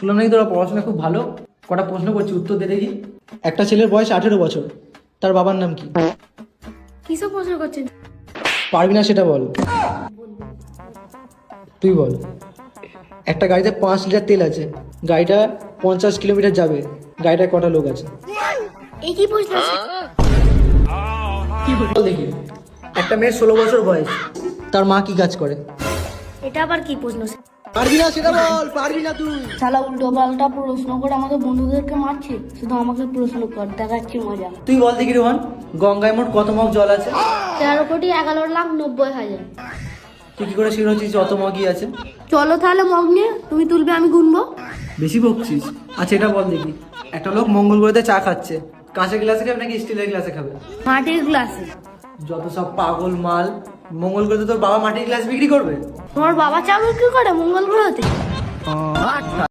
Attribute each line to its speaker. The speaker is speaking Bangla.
Speaker 1: শুনলাম নাকি তোরা পড়াশোনা খুব ভালো। কটা প্রশ্ন করছি, উত্তর দে দেখি। একটা ছেলের বয়স 18 বছর, তার বাবার নাম কি?
Speaker 2: কিসব প্রশ্ন করছেন?
Speaker 1: পারবি না সেটা বল। তুই বল। একটা গাড়িতে 5 লিটার তেল আছে, গাড়িটা 50 কিলোমিটার যাবে, গাড়িটায় কটা লোক আছে?
Speaker 2: এই কি প্রশ্ন?
Speaker 1: বল দেখি। একটা মেয়ের 16 বছর বয়স, তার মা কি কাজ করে?
Speaker 2: এটা আবার কি প্রশ্ন?
Speaker 1: পারবি না সেটা বল, পারবি না তুই।
Speaker 2: শালা উল্টো পাল্টা প্রশ্ন করে আমাদের বন্ধুদেরকে মারছে, শুধু আমাকে প্রশ্ন কর, দেখাচ্ছি মজা।
Speaker 1: তুই বল দেখি রোহন, গঙ্গায় মোট কত মগ জল আছে?
Speaker 2: 13,11,90,000।
Speaker 1: তুই কি করে শিওর হচ্ছিস অত মগই আছে?
Speaker 2: চলো তাহলে মগ নিয়ে, তুমি তুলবে আমি গুনবো।
Speaker 1: বেশি বকছিস। আচ্ছা এটা বল দেখি, একটা লোক মঙ্গল গ্রহতে চা খাচ্ছে, কাঁচের গ্লাসে খাবে নাকি স্টিলের গ্লাসে খাবে?
Speaker 2: মাটির গ্লাসে।
Speaker 1: যত সব পাগল মাল। মঙ্গল গ্রহতে তোর বাবা মাটির গ্লাস বিক্রি করবে?
Speaker 2: তোমার বাবা চা বিক্রি করে মঙ্গল গ্রহতে?